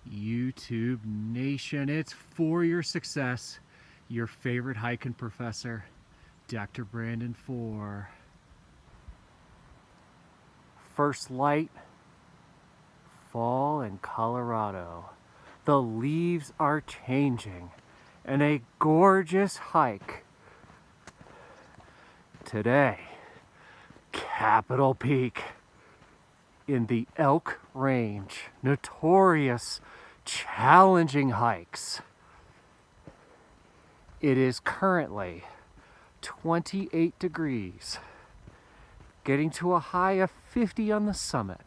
YouTube Nation, it's for your success. Your favorite hiking professor, Dr. Brandon for First Light, fall in Colorado. The leaves are changing and a gorgeous hike. Today, Capitol Peak in the Elk Range, notorious challenging hikes. It is currently 28 degrees, getting to a high of 50 on the summit.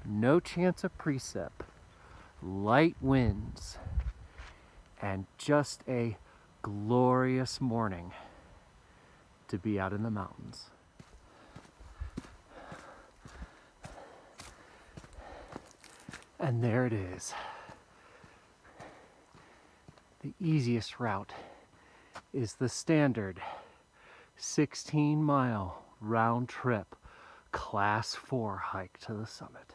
No chance of precip, light winds, and just a glorious morning to be out in the mountains. And there it is. The easiest route is the standard 16-mile round trip class 4 hike to the summit.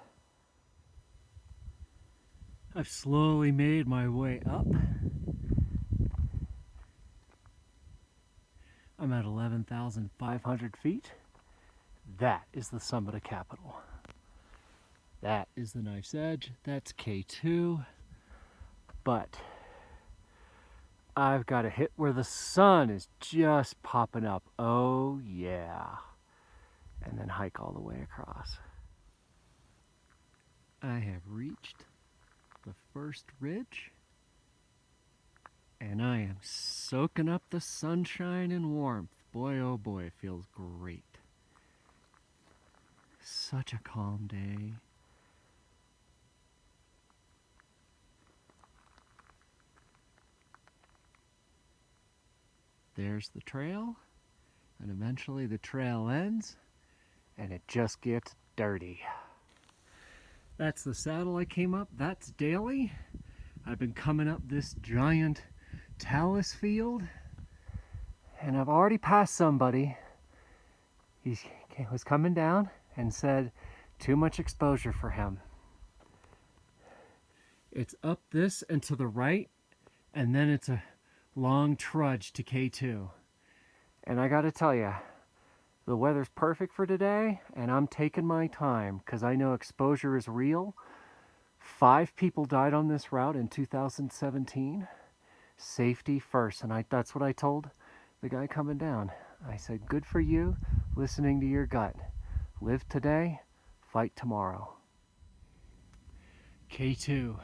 I've slowly made my way up. I'm at 11,500 feet. That is the summit of Capitol. That is the knife's edge. That's K2. But I've got to hit where the sun is just popping up. Oh yeah. And then hike all the way across. I have reached the first ridge, and I am soaking up the sunshine and warmth. Boy, oh boy, it feels great. Such a calm day. There's the trail, and eventually the trail ends, and it just gets dirty. That's the saddle I came up. That's daily. I've been coming up this giant talus field, and I've already passed somebody. He was coming down and said too much exposure for him. It's up this and to the right, and then it's a long trudge to K2. And I gotta tell you, the weather's perfect for today, and I'm taking my time because I know exposure is real. 5 people died on this route in 2017. Safety first, and that's what I told the guy coming down. I said, good for you, listening to your gut. Live today, fight tomorrow. K2,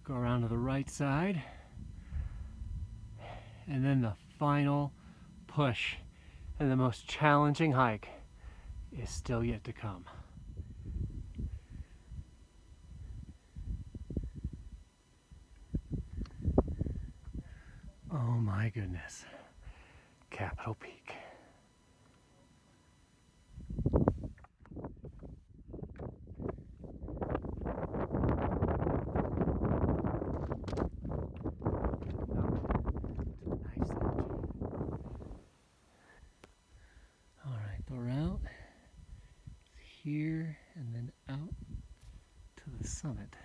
go around to the right side, and then the final push and the most challenging hike is still yet to come. Oh my goodness, Capitol Peak. Here and then out to the summit.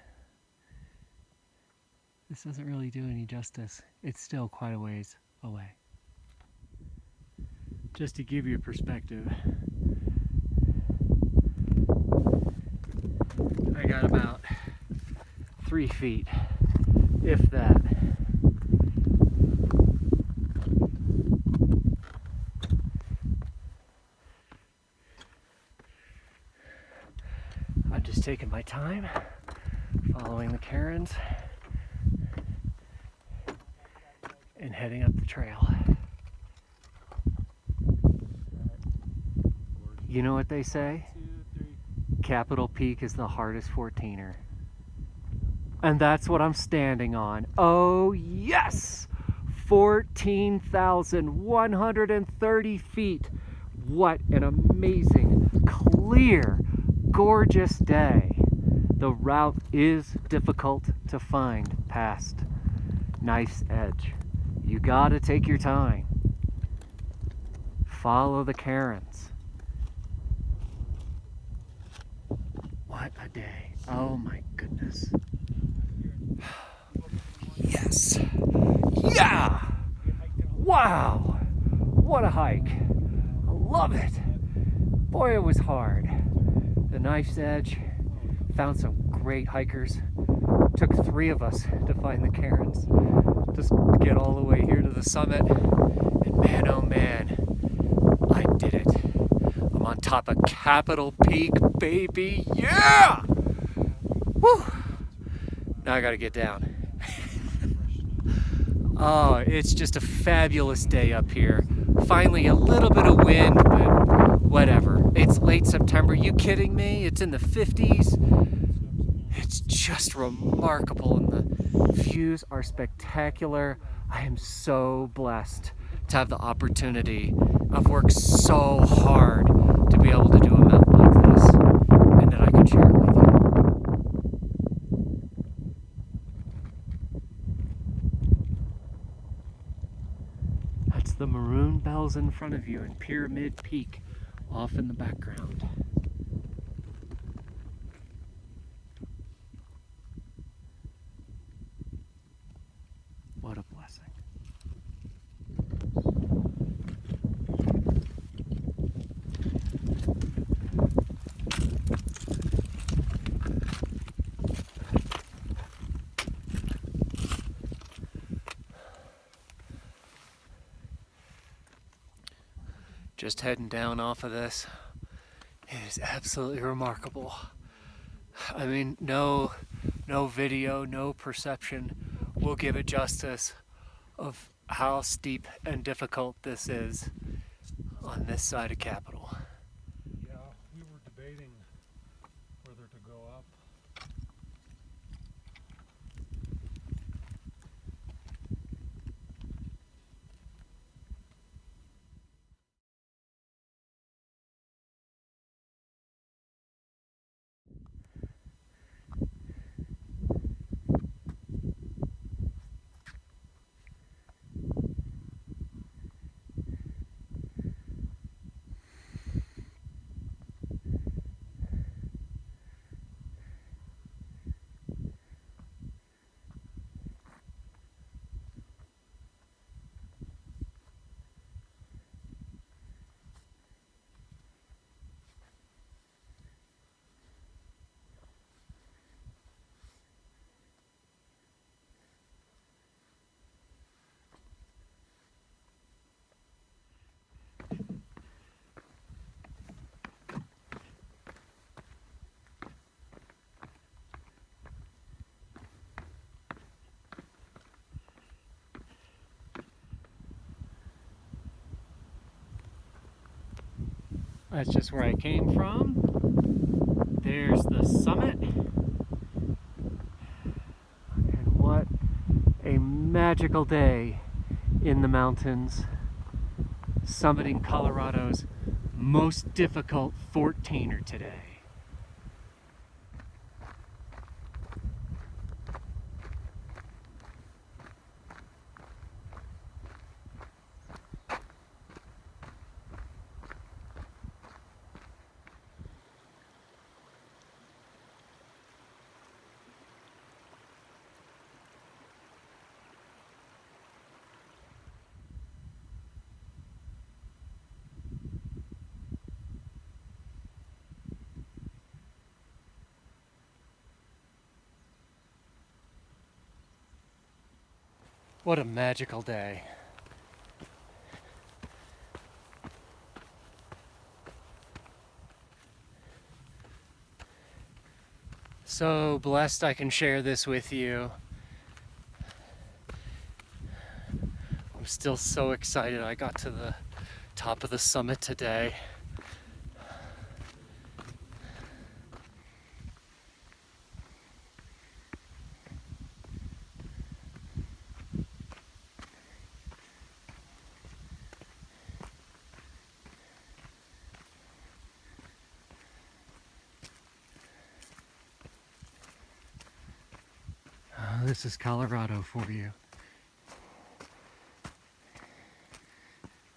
This doesn't really do any justice. It's still quite a ways away. Just to give you a perspective, I got about 3 feet, if that. I'm just taking my time, following the cairns, and heading up the trail. You know what they say? Capitol Peak is the hardest 14er. And that's what I'm standing on. Oh yes! 14,130 feet. What an amazing, clear, gorgeous day. The route is difficult to find past Knife's Edge. You gotta take your time. Follow the cairns. What a day. Oh my goodness. Yes! Yeah! Wow! What a hike. I love it. Boy, it was hard. The knife's edge. Found some great hikers. Took 3 of us to find the cairns. Just get all the way here to the summit. And man, oh man, I did it. I'm on top of Capitol Peak, baby. Yeah! Woo! Now I gotta get down. Oh, it's just a fabulous day up here. Finally a little bit of wind, but whatever. It's late September. You kidding me? It's in the 50s. It's just remarkable and the views are spectacular. I am so blessed to have the opportunity. I've worked so hard to be able to do a mountain like this and that I can share it with you. That's the Maroon Bells in front of you and Pyramid Peak off in the background. What a blessing. Just heading down off of this. It is absolutely remarkable. I mean, no video, no perception will give it justice of how steep and difficult this is on this side of Capitol. Yeah, we were debating whether to go up. That's just where I came from. There's the summit. And what a magical day in the mountains. Summiting Colorado's most difficult 14er today. What a magical day. So blessed I can share this with you. I'm still so excited I got to the top of the summit today. This is Colorado for you.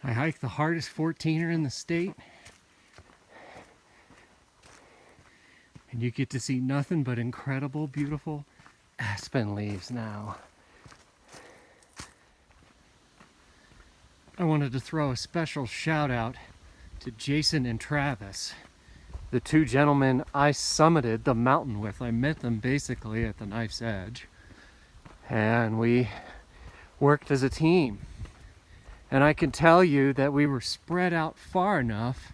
I hiked the hardest 14er in the state. And you get to see nothing but incredible, beautiful aspen leaves now. I wanted to throw a special shout out to Jason and Travis, the two gentlemen I summited the mountain with. I met them basically at the knife's edge, and we worked as a team. And I can tell you that we were spread out far enough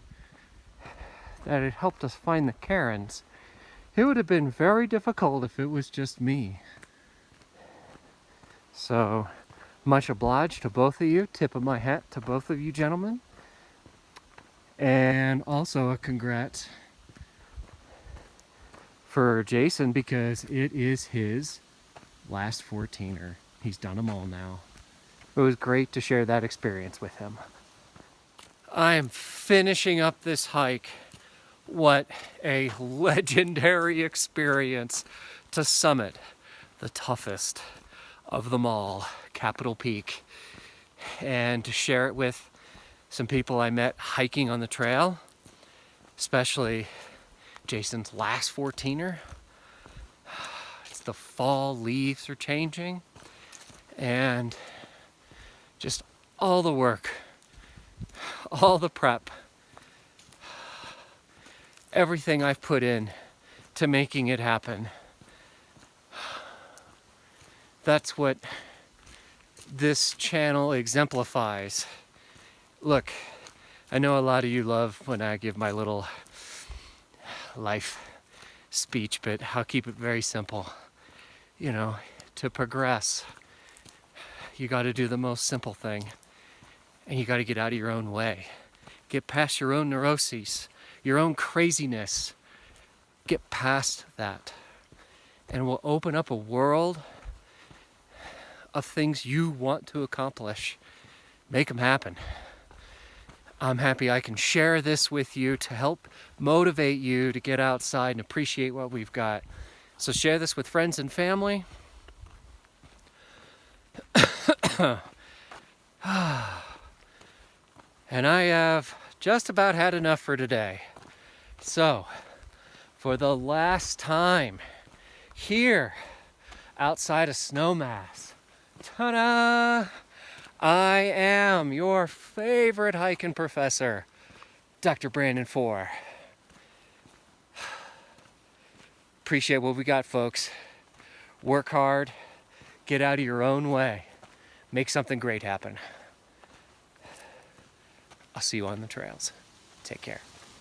that it helped us find the cairns. It would have been very difficult if it was just me. So, much obliged to both of you. Tip of my hat to both of you gentlemen. And also a congrats for Jason, because it is his last 14er. He's done them all now. It was great to share that experience with him. I am finishing up this hike. What a legendary experience to summit the toughest of them all, Capitol Peak, and to share it with some people I met hiking on the trail, especially Jason's last 14er. It's the fall, leaves are changing, and just all the work, all the prep, everything I've put in to making it happen. That's what this channel exemplifies. Look, I know a lot of you love when I give my little life speech, but I'll keep it very simple. You know, to progress, you got to do the most simple thing, and you got to get out of your own way. Get past your own neuroses, your own craziness. Get past that, and we'll open up a world of things you want to accomplish. Make them happen. I'm happy I can share this with you to help motivate you to get outside and appreciate what we've got. So share this with friends and family. And I have just about had enough for today. So, for the last time, here outside of Snowmass, ta-da! I am your favorite hiking professor, Dr. Brandon Four. Appreciate what we got, folks. Work hard, get out of your own way, make something great happen. I'll see you on the trails. Take care.